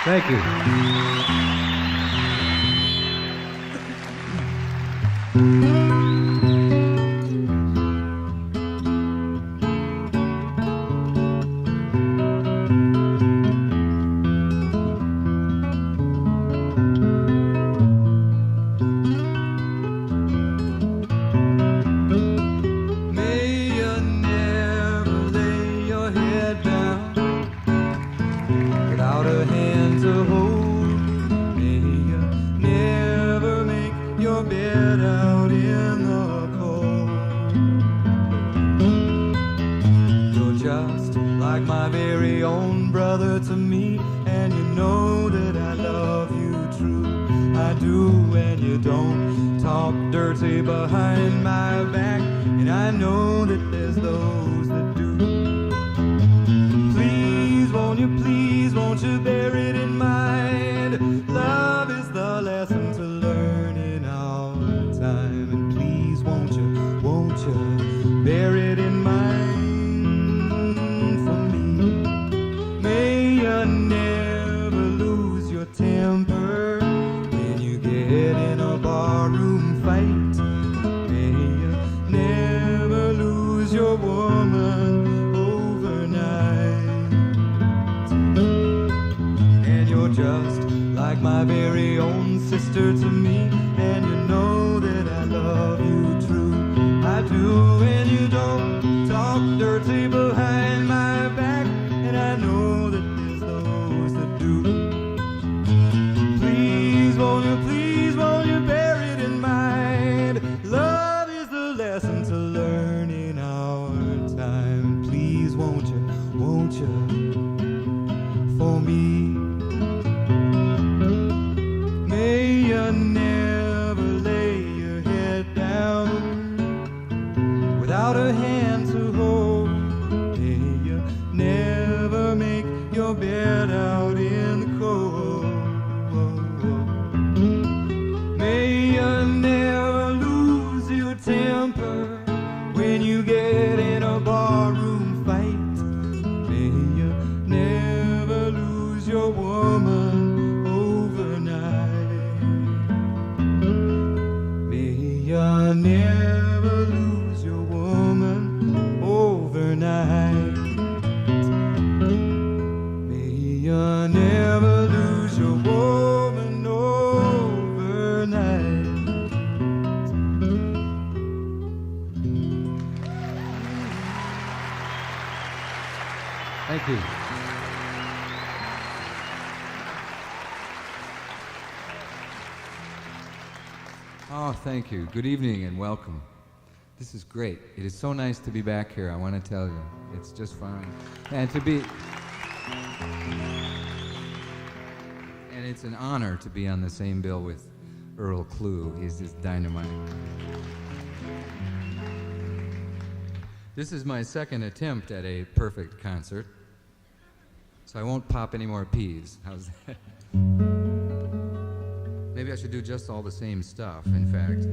Thank you. Thank you. Oh, thank you. Good evening and welcome. This is great. It is so nice to be back here, I want to tell you. It's just fun. And it's an honor to be on the same bill with Earl Klugh. He's just dynamite. This is my second attempt at a perfect concert, so I won't pop any more peas. How's that? Maybe I should do just all the same stuff, in fact.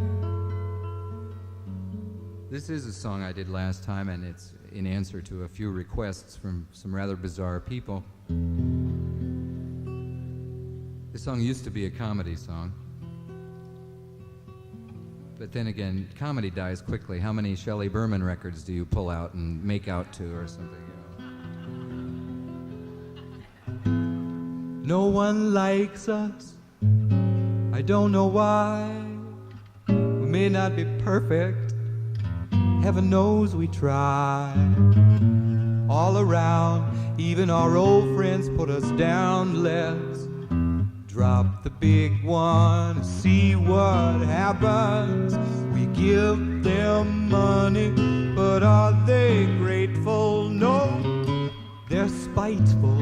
This is a song I did last time, and it's in answer to a few requests from some rather bizarre people. This song used to be a comedy song. But then again, comedy dies quickly. How many Shelley Berman records do you pull out and make out to or something? You know? No one likes us. I don't know why. We may not be perfect. Heaven knows we try. All around, even our old friends put us down. Let's drop the big one and see what happens. We give them money, but are they grateful? No, they're spiteful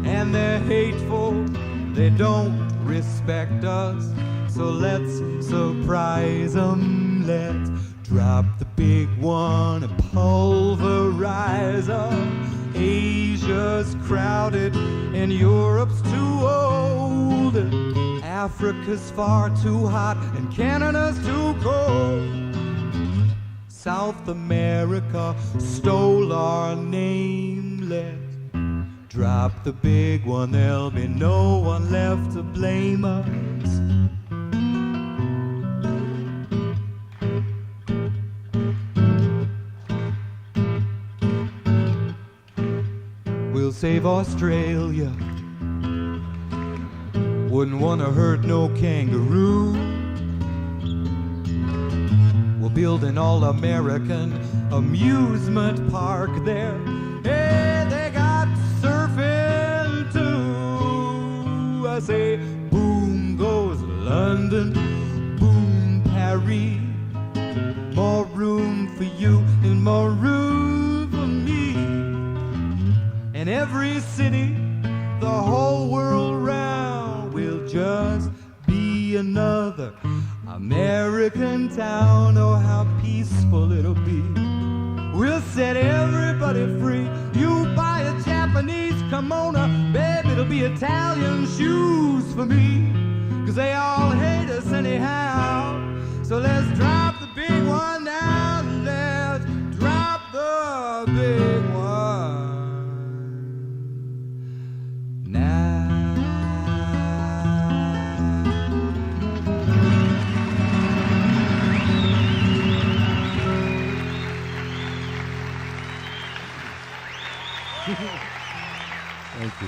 and they're hateful. They don't respect us, so let's surprise them. Let's drop the big one and pulverize them. Asia's crowded and Europe's too old. Africa's far too hot and Canada's too cold. South America stole our name. Let's drop the big one, there'll be no one left to blame us. We'll save Australia, wouldn't want to hurt no kangaroo. We'll build an all-American amusement park there. Hey, they got surfing too. I say, boom goes London, boom Paris. More room for you and more room for me. And every city, the whole world round, will just be another American town. Oh, how peaceful it'll be. We'll set everybody free. You buy a Japanese kimono, baby, it'll be Italian shoes for me. 'Cause they all hate us anyhow. So let's drop the big one now. Let's drop the big one now. Thank you.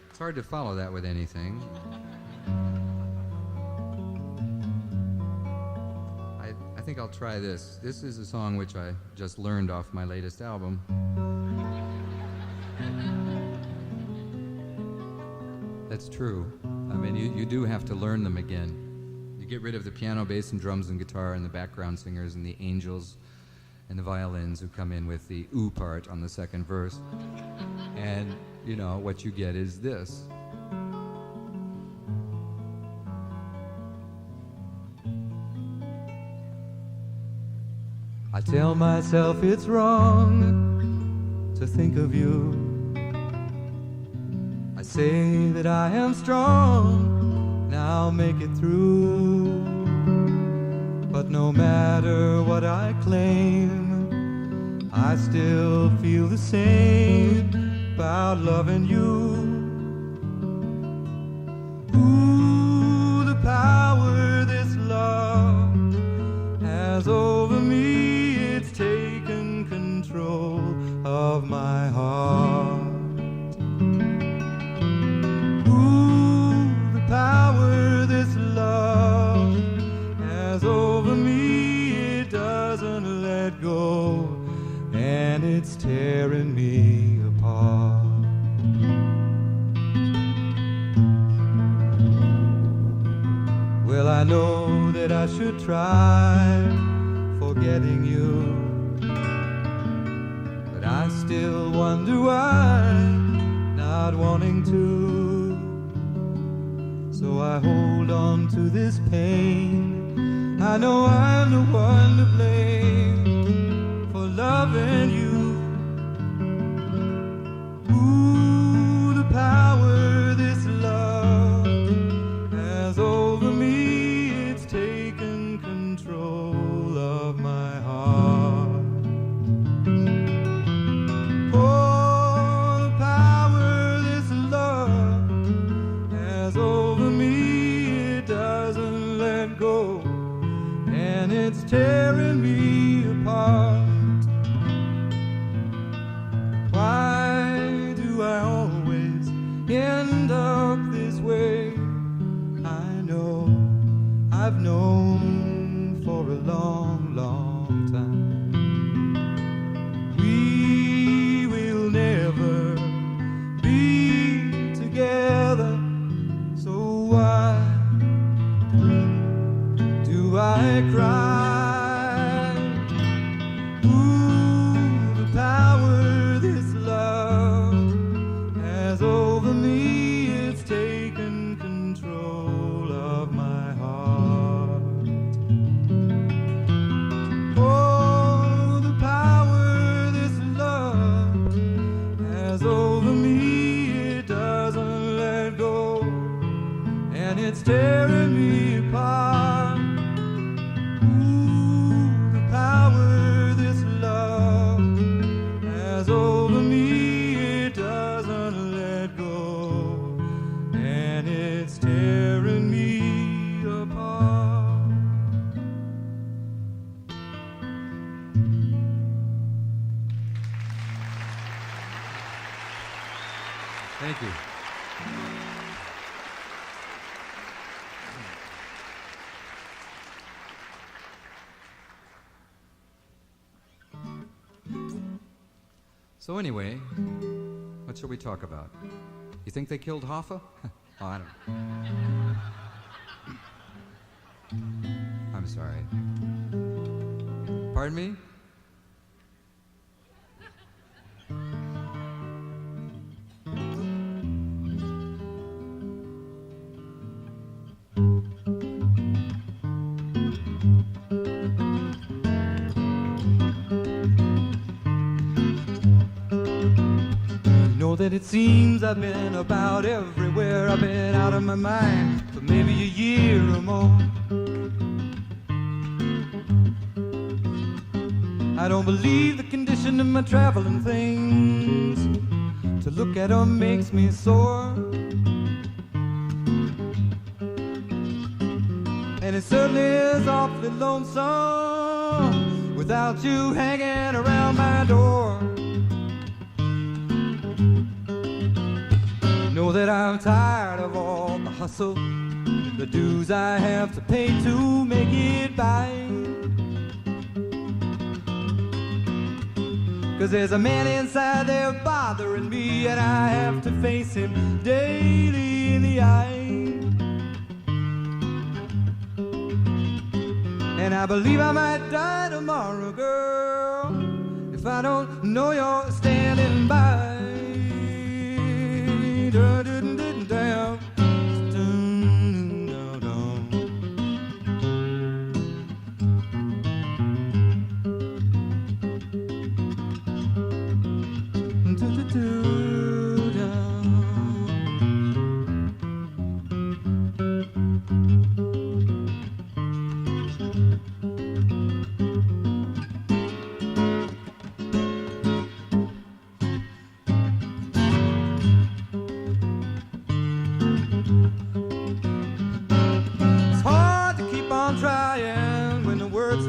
It's hard to follow that with anything. I think I'll try this. This is a song which I just learned off my latest album. That's true. I mean, you do have to learn them again. You get rid of the piano, bass, and drums and guitar and the background singers and the angels and the violins who come in with the ooh part on the second verse. And, you know, what you get is this. I tell myself it's wrong to think of you. I say that I am strong, now I'll make it through. But no matter what I claim, I still feel the same about loving you. Ooh, the power this love has over me, it's taken control of my heart. Ooh, the power this love has over me, it doesn't let go, and it's tearing me apart. Well, I know that I should try forgetting you, but I still wonder why, not wanting to. So I hold on to this pain. I know I'm the one to blame for loving you. Ooh, the power this love has over me, it's taken control of my heart. Oh, the power this love has over me, it doesn't let go, and it's tearing me apart. Why do I always end up this way? I know I've known for a long, long time. We will never be together, so why do I cry? Ooh, the power this love has over me, it's taken control of my heart. Oh, the power this love has over me, it doesn't let go, and it's tearing me apart. Ooh, the power this love has over me, it doesn't let go, and it's tearing me apart. Thank you. So anyway, what shall we talk about? You think they killed Hoffa? Oh, I don't know. I'm sorry. Pardon me? That it seems I've been about everywhere. I've been out of my mind for maybe a year or more. I don't believe the condition of my traveling things. To look at them makes me sore. And it certainly is awfully lonesome without you hanging around my door. Know that I'm tired of all the hustle, the dues I have to pay to make it by. 'Cause there's a man inside there bothering me, and I have to face him daily in the eye. And I believe I might die tomorrow, girl, if I don't know you're standing by.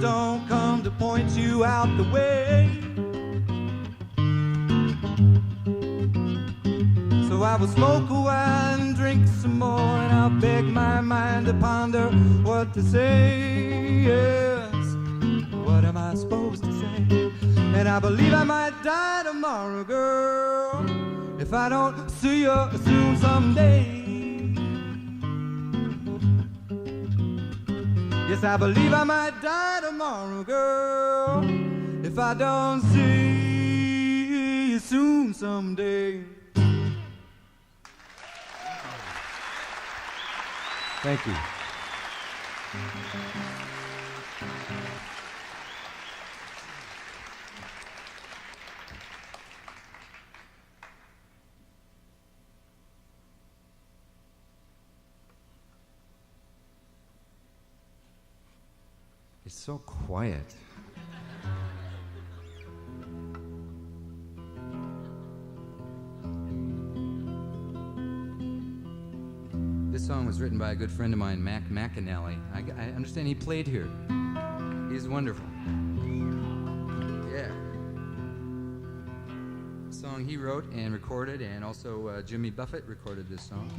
Don't come to point you out the way. So I will smoke a while and drink some more, and I'll beg my mind to ponder what to say. Yes, what am I supposed to say? And I believe I might die tomorrow, girl, if I don't see you soon someday. Yes, I believe I might die tomorrow, girl, if I don't see you soon someday. Thank you. It's so quiet. This song was written by a good friend of mine, McAnally. I understand he played here. He's wonderful. Yeah. A song he wrote and recorded, and also Jimmy Buffett recorded this song.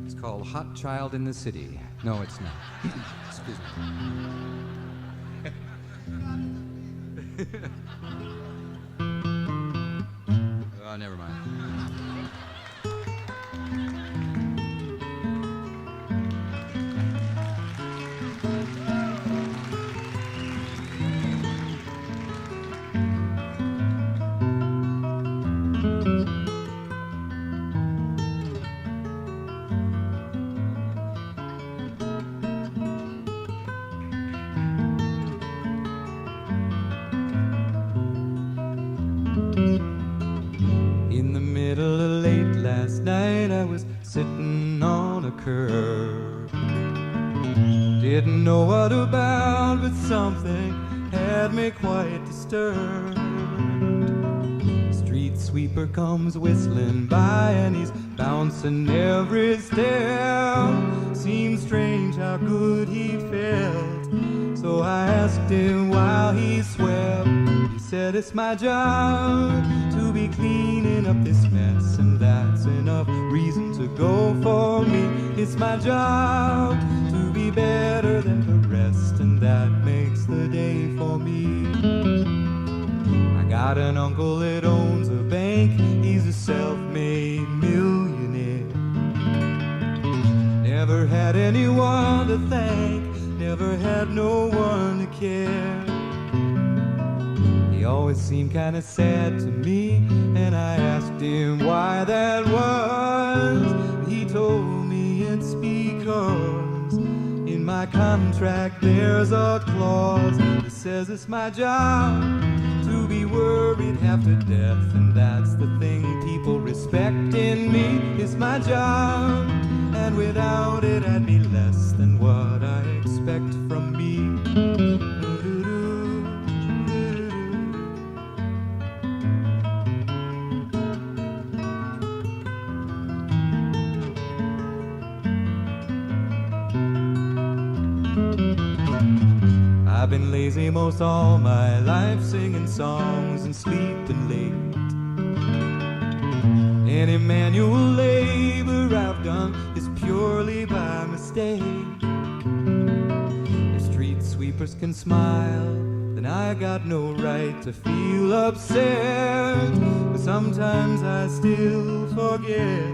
It's called Hot Child in the City. No, it's not. Excuse me. Oh, never mind. In the last night I was sitting on a curb. Didn't know what about, but something had me quite disturbed. Street sweeper comes whistling by and he's bouncing every step. Seemed strange how good he felt, so I asked him while he swept. He said, it's my job to be cleaning up this mess, and that's enough reason to go for me. It's my job to be better than the rest, and that makes the day for me. I got an uncle that owns a bank. He's a self-made millionaire. Never had anyone to thank, never had no one to care. He always seemed kind of sad to me, and I asked him why that was. He told me it's because in my contract there's a clause that says it's my job to be worried half to death, and that's the thing people respect in me. It's my job, and without it I'd be less than what I expect from me. I've been lazy most all my life, singing songs and sleeping late. Any manual labor I've done is purely by mistake. If street sweepers can smile, then I got no right to feel upset. But sometimes I still forget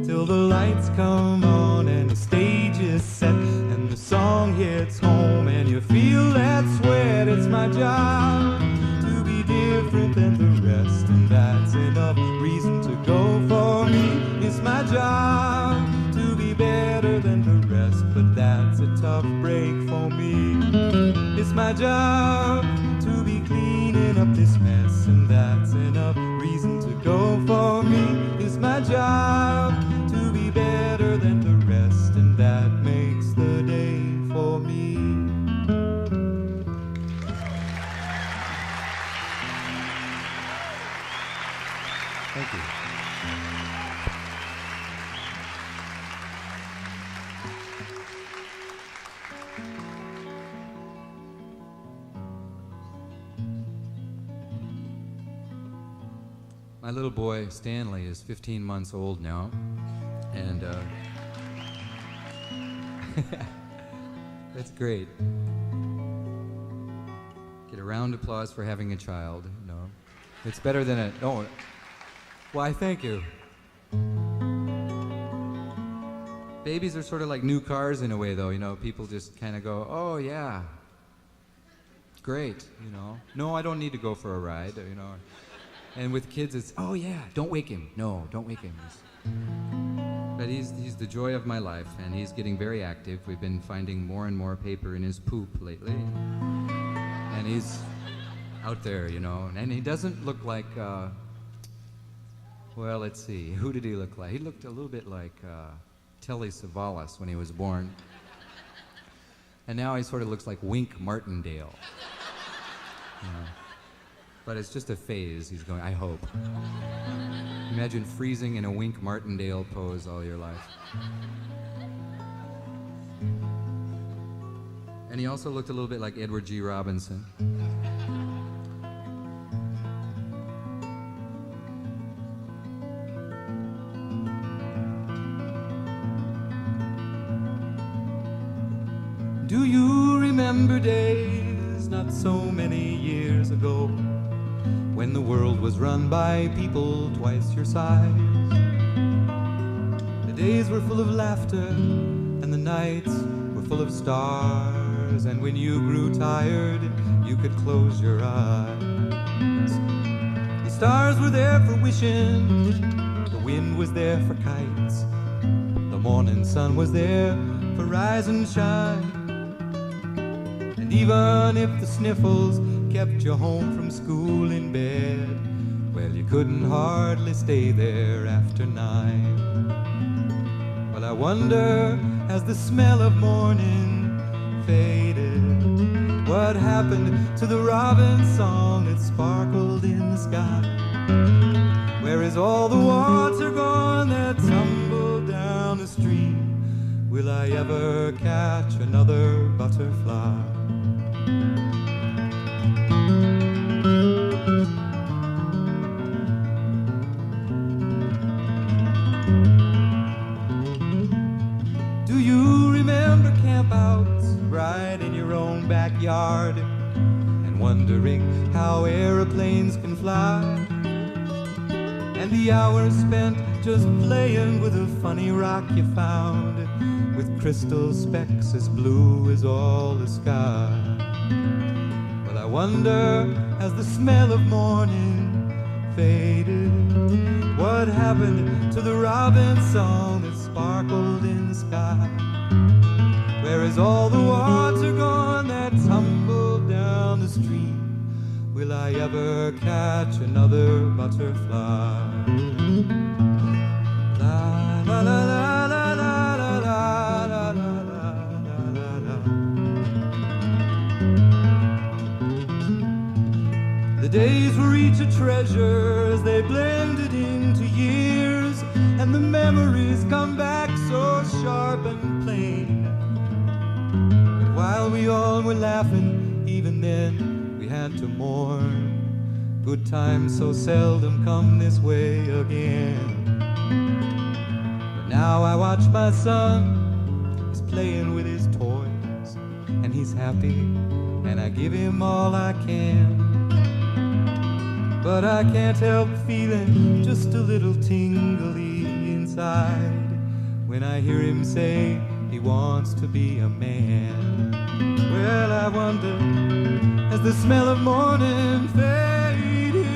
till the lights come on and the stage is set and the song hits home and you feel that sweat. It's my job to be different than the rest, and that's enough reason to go for me. It's my job to be better than the rest, but that's a tough break for me. It's my job to be cleaning up this mess, and that's enough reason to go for me. It's my job to be better than the rest, and that makes the day for me. Thank you. My little boy, Stanley, is 15 months old now, and that's great. Get a round of applause for having a child, you know. It's better than a, oh, why, thank you. Babies are sort of like new cars in a way, though, you know. People just kind of go, oh, yeah, great, you know. No, I don't need to go for a ride, you know. And with kids, it's, oh, yeah, don't wake him. No, don't wake him. But he's the joy of my life, and he's getting very active. We've been finding more and more paper in his poop lately. And he's out there, you know. And he doesn't look like, well, let's see. Who did he look like? He looked a little bit like Telly Savalas when he was born. And now he sort of looks like Wink Martindale. You know. But it's just a phase he's going, I hope. Imagine freezing in a Wink Martindale pose all your life. And he also looked a little bit like Edward G. Robinson. Do you remember days not so many years ago, when the world was run by people twice your size? The days were full of laughter, and the nights were full of stars, and when you grew tired, you could close your eyes. The stars were there for wishing, the wind was there for kites, the morning sun was there for rise and shine. And even if the sniffles kept you home from school in bed, Well, you couldn't hardly stay there after 9. Well, I wonder, as the smell of morning faded, what happened to the robin song that sparkled in the sky? Where is all the water gone that tumbled down the stream? Will I ever catch another butterfly? Do you remember campouts right in your own backyard and wondering how aeroplanes can fly? And the hours spent just playing with a funny rock you found, with crystal specks as blue as all the sky. Well, I wonder, as the smell of morning faded, what happened to the robin song that sparkled in the sky? Where is all the water gone that tumbled down the stream? Will I ever catch another butterfly? La la la la la la la la la la la. The days were each a treasure as they blended into years, and the memories come back so sharp and plain. But while we all were laughing, even then we had to mourn. Good times so seldom come this way again. But now I watch my son, he's playing with his toys, and he's happy, and I give him all I can. But I can't help feeling just a little tingly inside when I hear him say he wants to be a man. Well, I wonder, as the smell of morning faded,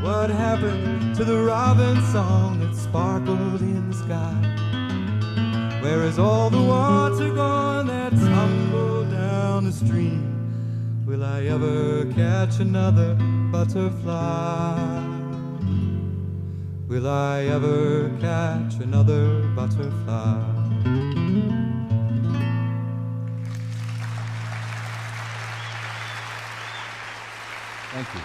what happened to the robin song that sparkled in the sky? Where is all the water gone that tumbled down the stream? Will I ever catch another butterfly? Will I ever catch another butterfly? Thank you.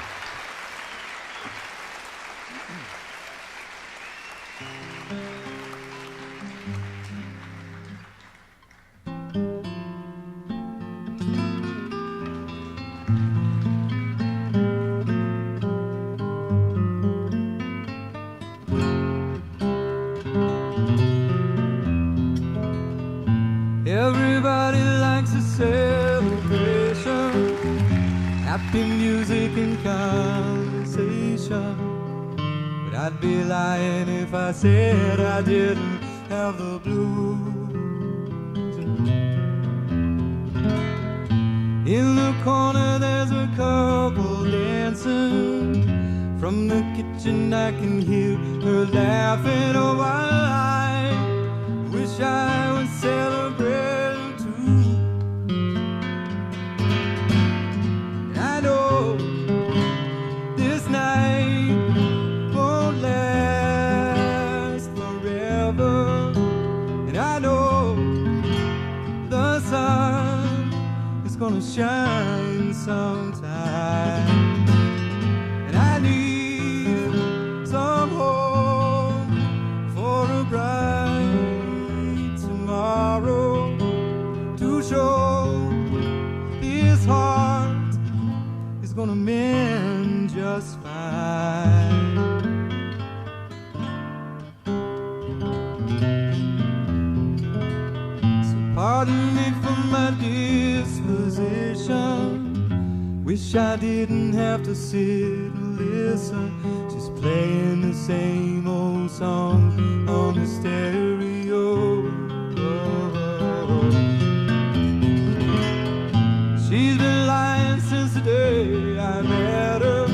Everybody likes a celebration, happy music and conversation. But I'd be lying if I said I didn't have the blues. In the corner there's a couple dancing. From the kitchen I can hear her laughing. Oh, I wish I was celebrating too. And I know this night won't last forever. And I know the sun is gonna shine sometime. And I need some hope for a bright tomorrow to show his heart is gonna mend just fine. So pardon me for my disposition. Wish I didn't have to sit and listen, just playing the same old song on the stereo. She's been lying since the day I met her.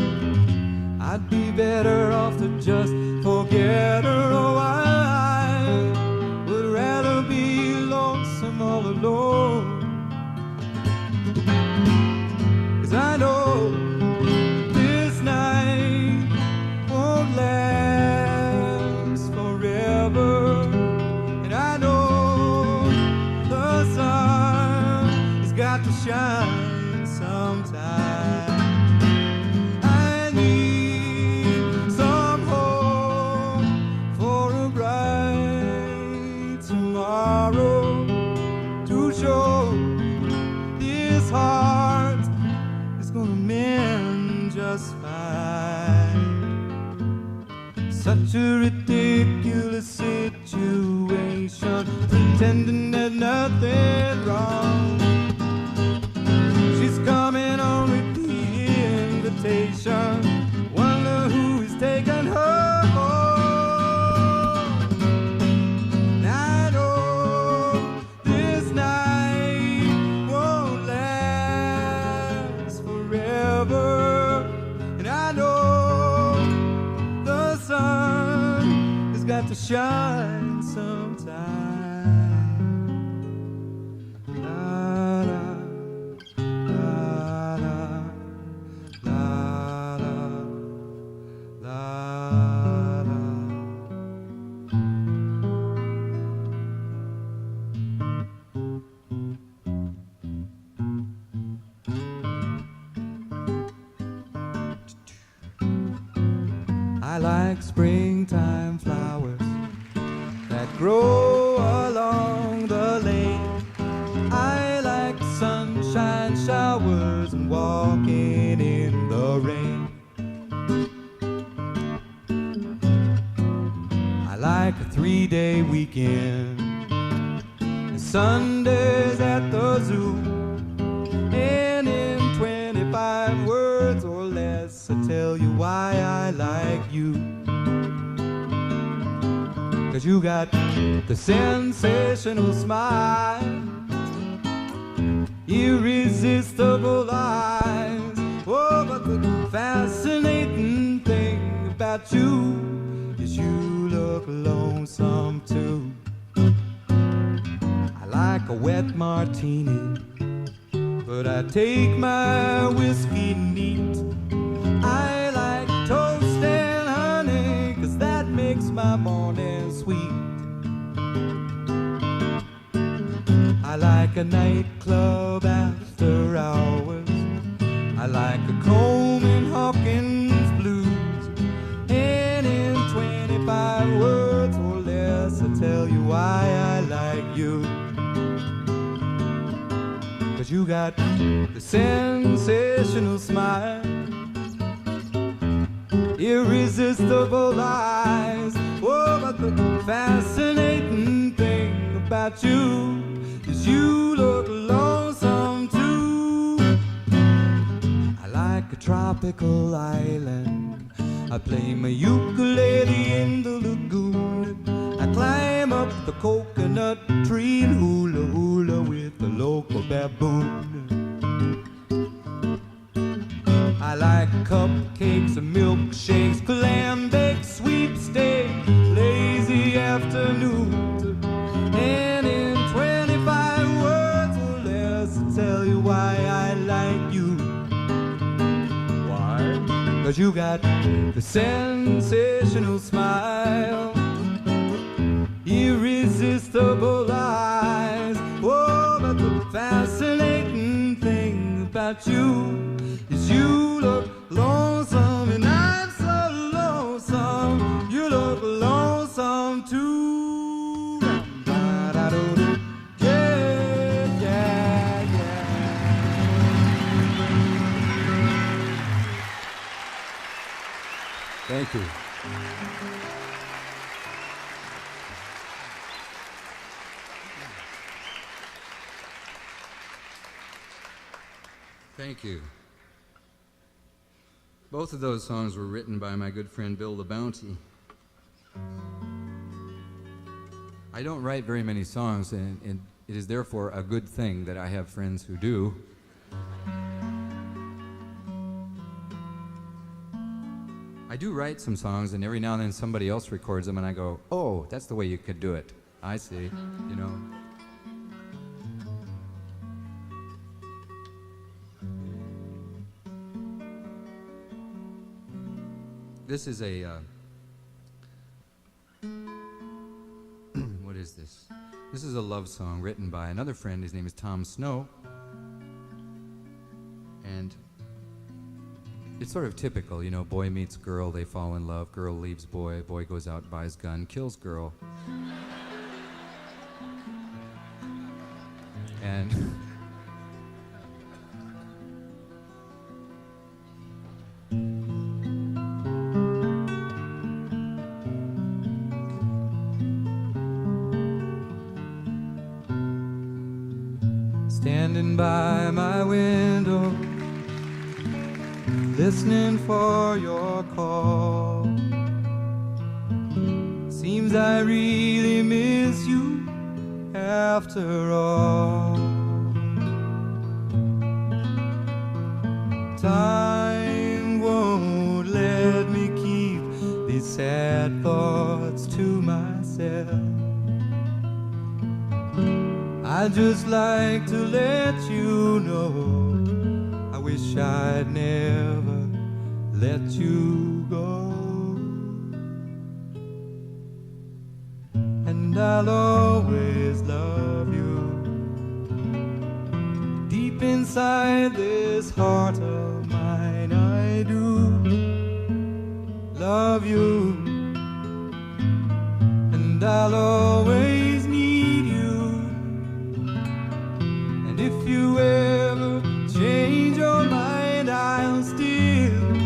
I'd be better off to just forget her. Oh, I would rather be lonesome all alone. 'Cause I know this night ridiculous situation, pretending there's nothing wrong. She's coming on with the invitation. Wonder who is taking her home. And I know this night won't last forever. And I know the sun has got to shine sometime. I like springtime flowers that grow along the lane. I like sunshine showers and walking in the rain. I like a 3-day weekend and Sundays at the zoo. And in 25 words or less, I tell you why I like you. 'Cause you got the sensational smile, irresistible eyes. Oh, but the fascinating thing about you is you look lonesome too. I like a wet martini, but I take my whiskey neat. I like toast and honey, 'cause that makes my morning sweet. I like a nightclub after hours. I like a Coleman Hawkins blues. And in 25 words or less, I tell you why I like you. 'Cause you got the sensational smile, irresistible eyes. Oh, but the fascinating thing about you is you look lonesome too. I like a tropical island. I play my ukulele in the lagoon. I climb up the coconut tree and hula hula with the local baboon. I like cupcakes and milkshakes, clam baked sweepsteak, lazy afternoons. And in 25 words or less, I'll tell you why I like you. Why? 'Cause you got the sensational smile, irresistible eyes. Oh, but the fascinating thing about you is you look lonesome, and I'm so lonesome. You look lonesome too. Yeah, yeah, yeah. Thank you. Thank you. Both of those songs were written by my good friend Bill LaBounty. I don't write very many songs, and it is therefore a good thing that I have friends who do. I do write some songs, and every now and then somebody else records them, and I go, oh, that's the way you could do it. I see, you know. This is a, what is this? This is a love song written by another friend. His name is Tom Snow. And it's sort of typical, you know, boy meets girl, they fall in love, girl leaves boy, boy goes out, buys gun, kills girl. And standing by my window, listening for your call. Seems I really miss you after all. Time won't let me keep these sad thoughts to myself. I'd just like to let you know I wish I'd never let you go. And I'll always love you. Deep inside this heart of mine, I do love you. And I'll always need you. And if you ever change your mind, I'll still,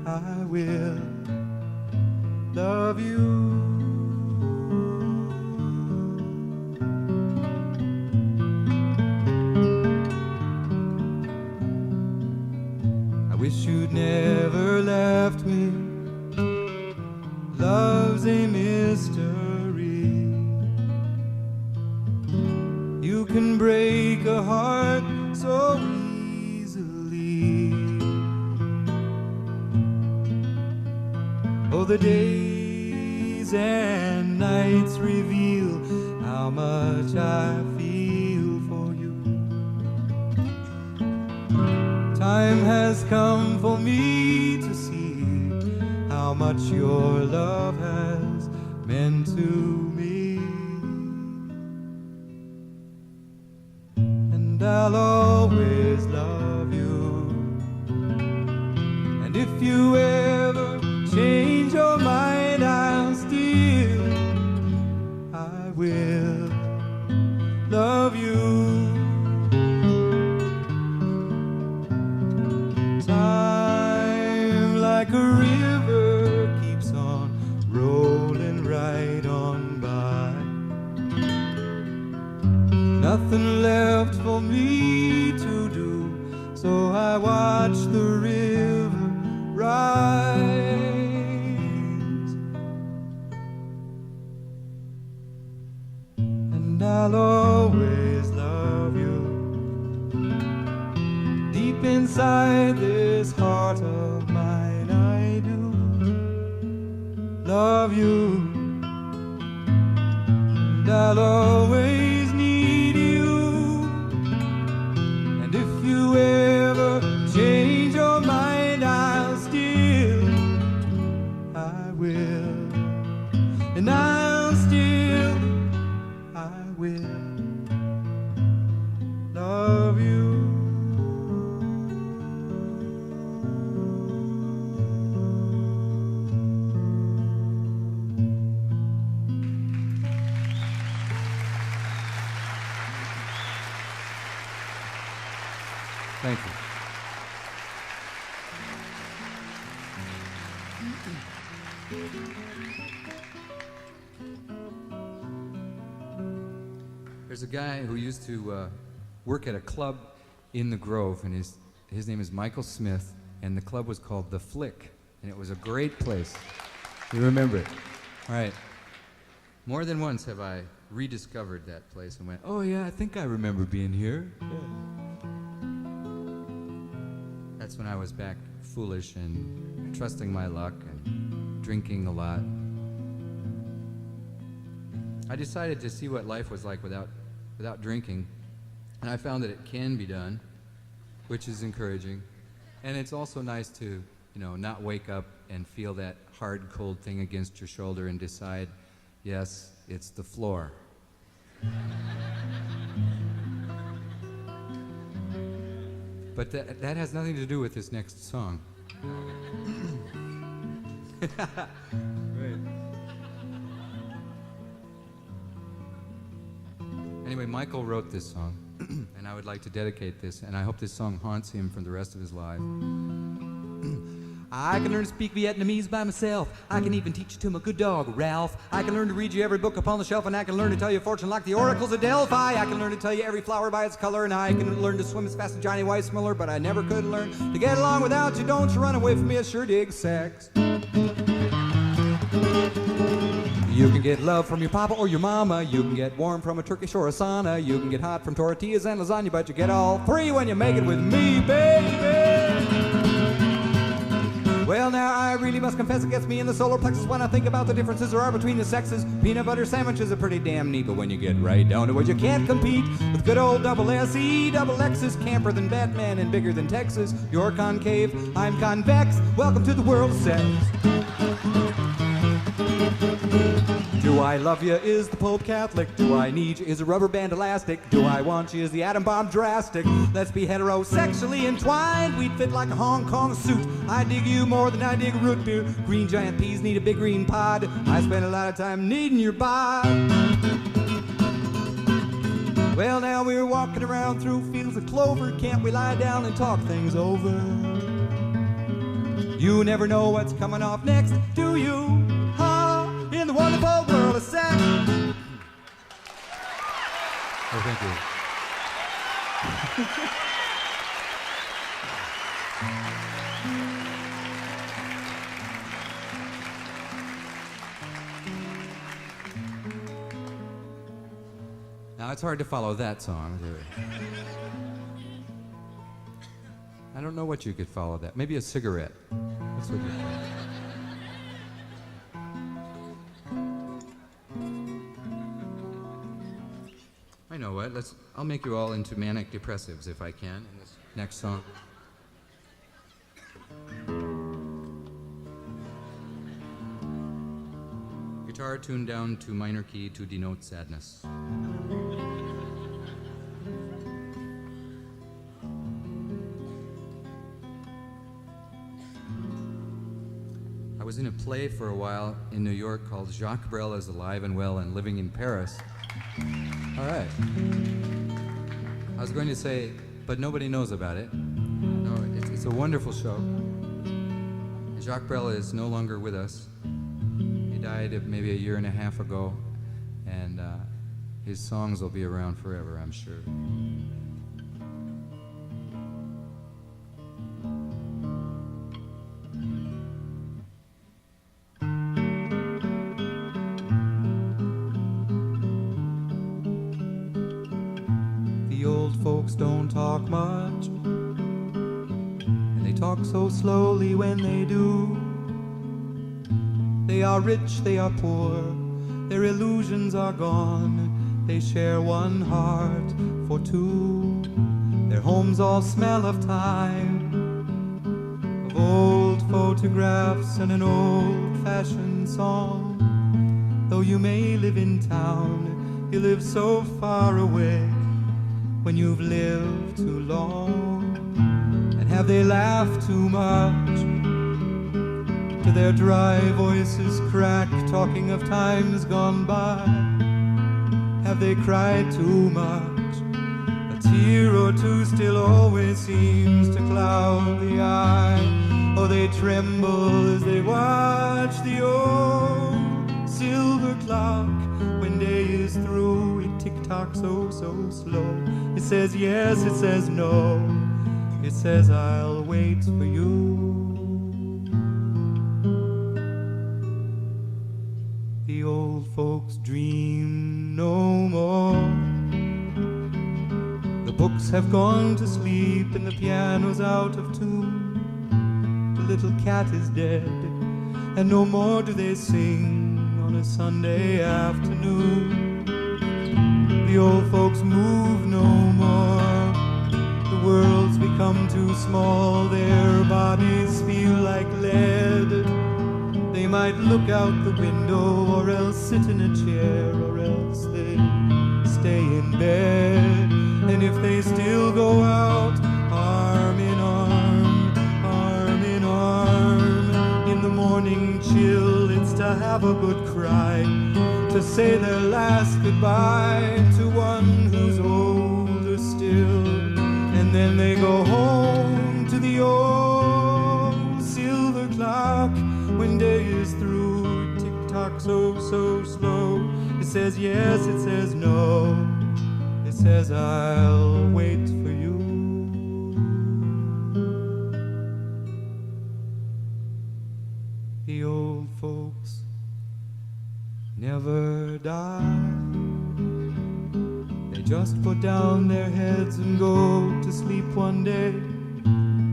I will love you. I wish you'd never left me. Love's a mystery. You can break a heart so easily. Oh, the days and nights reveal how much I feel for you. Time has come for me to see how much your love has meant to me. And I'll always love you. And if you ever change your mind, I'll still, I will love you. Time like a river keeps on rolling right on by. Nothing left for me to do, so I watch the river rise. And I'll always love you. Deep inside this heart of mine, I do love you. And I'll always need you. And if you ever change your mind, I'll still, I will. And I'll still, I will love you. Thank you. There's a guy who used to work at a club in the Grove, and his name is Michael Smith, and the club was called The Flick, and it was a great place. You remember it? All right. More than once have I rediscovered that place and went, oh yeah, I think I remember being here. Yeah. That's when I was back foolish and trusting my luck and drinking a lot. I decided to see what life was like without drinking, and I found that it can be done, which is encouraging. And it's also nice to, not wake up and feel that hard, cold thing against your shoulder and decide, yes, it's the floor. But that has nothing to do with this next song. Right. Anyway, Michael wrote this song, and I would like to dedicate this, and I hope this song haunts him for the rest of his life. I can learn to speak Vietnamese by myself. I can even teach it to my good dog, Ralph. I can learn to read you every book upon the shelf, and I can learn to tell you a fortune like the oracles of Delphi. I can learn to tell you every flower by its color, and I can learn to swim as fast as Johnny Weissmuller, but I never could learn to get along without you. Don't you run away from me, I sure dig sex. You can get love from your papa or your mama. You can get warm from a Turkish or a sauna. You can get hot from tortillas and lasagna, but you get all three when you make it with me, baby. Well, now I really must confess it gets me in the solar plexus when I think about the differences there are between the sexes. Peanut butter sandwiches are pretty damn neat, but when you get right down to it, you can't compete with good old double S-E, double X's, camper than Batman and bigger than Texas. You're concave, I'm convex. Welcome to the world of sex. Do I love you is the Pope Catholic? Do I need you is a rubber band elastic? Do I want you is the atom bomb drastic? Let's be heterosexually entwined. We'd fit like a Hong Kong suit. I dig you more than I dig root beer. Green giant peas need a big green pod. I spend a lot of time needing your bod. Well, now we're walking around through fields of clover. Can't we lie down and talk things over? You never know what's coming off next, do you? In the wonderful world of sex. Oh, thank you. Now, it's hard to follow that song. I don't know what you could follow that. Maybe a cigarette. That's what you think. I know what. I'll make you all into manic depressives if I can in this next song. Guitar tuned down to minor key to denote sadness. I was in a play for a while in New York called Jacques Brel is Alive and Well and Living in Paris. All right. I was going to say, but nobody knows about it. No, it's a wonderful show. Jacques Brel is no longer with us. He died maybe a year and a half ago, and his songs will be around forever, I'm sure. Folks don't talk much, and they talk so slowly when they do. They are rich, they are poor, their illusions are gone. They share one heart for two. Their homes all smell of time, of old photographs and an old-fashioned song. Though you may live in town, you live so far away. When you've lived too long, and have they laughed too much? Do their dry voices crack, talking of times gone by? Have they cried too much? A tear or two still always seems to cloud the eye. Or they tremble as they watch the old silver clock. When day is through, it tick-tocks so slow. It says yes, it says no. It says I'll wait for you. The old folks dream no more. The books have gone to sleep and the piano's out of tune. The little cat is dead and no more do they sing on a Sunday afternoon. The old folks move no more. The world's become too small. Their bodies feel like lead. They might look out the window or else sit in a chair or else they stay in bed. And if they still go out arm in arm, arm in arm, in the morning chill, it's to have a good cry, to say their last goodbye to one who's older still. And then they go home to the old silver so, so slow. It says yes, it says no. It says I'll wait for you. The old folks never die. They just put down their heads and go to sleep one day.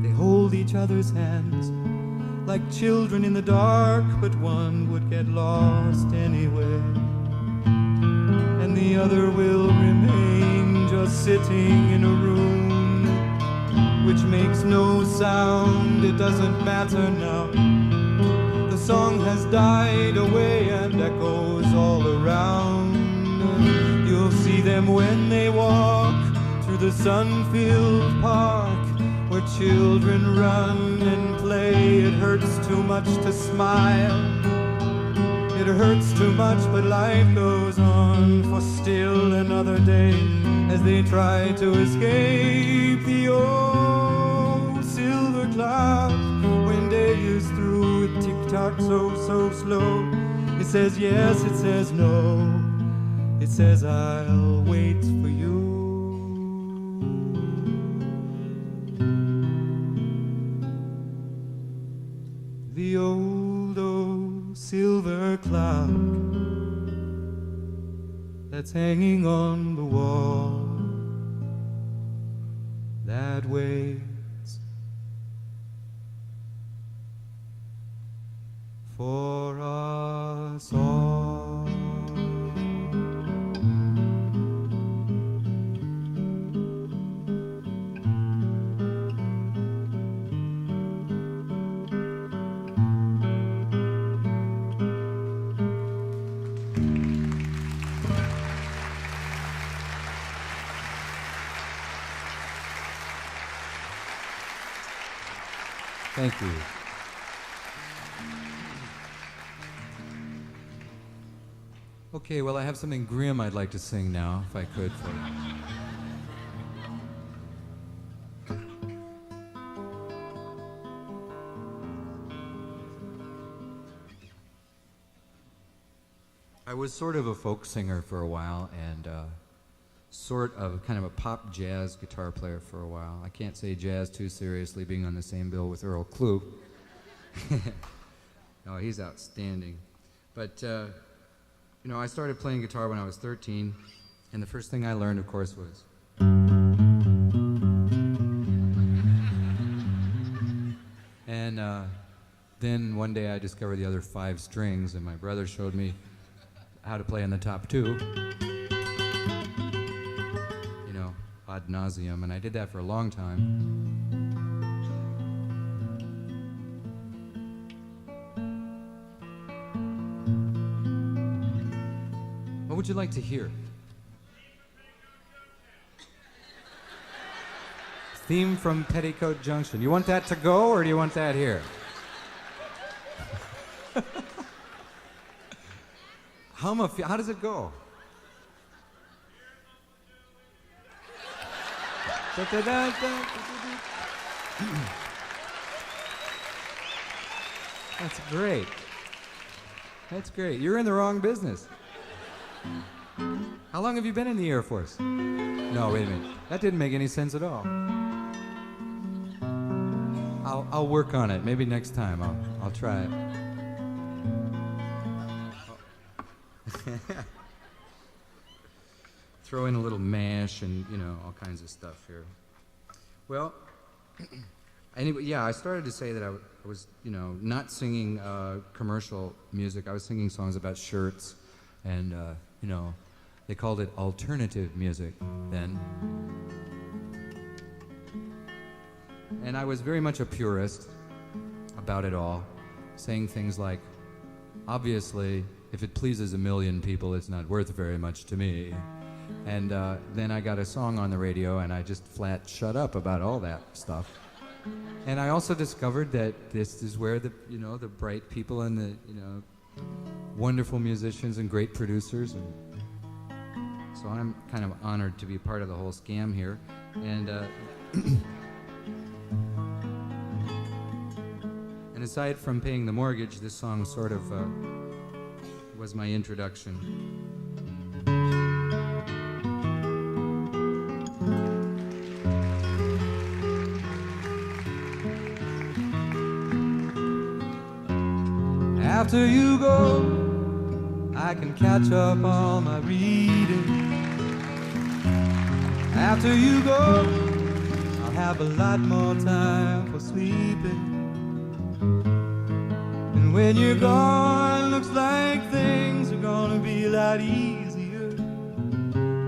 They hold each other's hands like children in the dark, but one would get lost anyway, and the other will remain just sitting in a room which makes no sound. It doesn't matter now. The song has died away and echoes all around. You'll see them when they walk through the sun-filled park where children run and play. It hurts too much to smile. It hurts too much, but life goes on for still another day as they try to escape the old silver cloud. When day is through, it tick-tock so, so slow. It says yes, it says no. It says I'll wait for you. The old silver clock that's hanging on the wall that waits for us all. Thank you. Okay, well, I have something grim I'd like to sing now, if I could, for you. I was sort of a folk singer for a while, and sort of kind of a pop jazz guitar player for a while. I can't say jazz too seriously, being on the same bill with Earl Klugh. No, he's outstanding. But, you know, I started playing guitar when I was 13, and the first thing I learned, of course, was... And then one day I discovered the other 5 strings, and my brother showed me how to play on the top 2. Ad nauseum, and I did that for a long time. What would you like to hear? Theme from Petticoat Junction. You want that to go, or do you want that here? How does it go? That's great. That's great. You're in the wrong business. How long have you been in the Air Force? No, wait a minute. That didn't make any sense at all. I'll work on it. Maybe next time I'll try it. Throw in a little mash and, you know, all kinds of stuff here. Well, anyway, yeah, I started to say that I was, you know, not singing commercial music. I was singing songs about shirts, and, you know, they called it alternative music then. And I was very much a purist about it all, saying things like, obviously, if it pleases a million people, it's not worth very much to me. And then I got a song on the radio, and I just flat shut up about all that stuff. And I also discovered that this is where the, you know, the bright people and the, you know, wonderful musicians and great producers. And so I'm kind of honored to be part of the whole scam here. And and aside from paying the mortgage, this song sort of was my introduction. After you go, I can catch up all my reading. After you go, I'll have a lot more time for sleeping. And when you're gone, looks like things are gonna be a lot easier.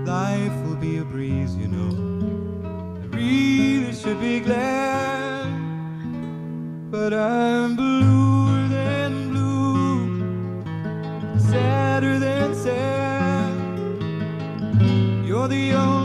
Life will be a breeze, you know. I really should be glad, but I'm bluer than blue, sadder than sad. You're the only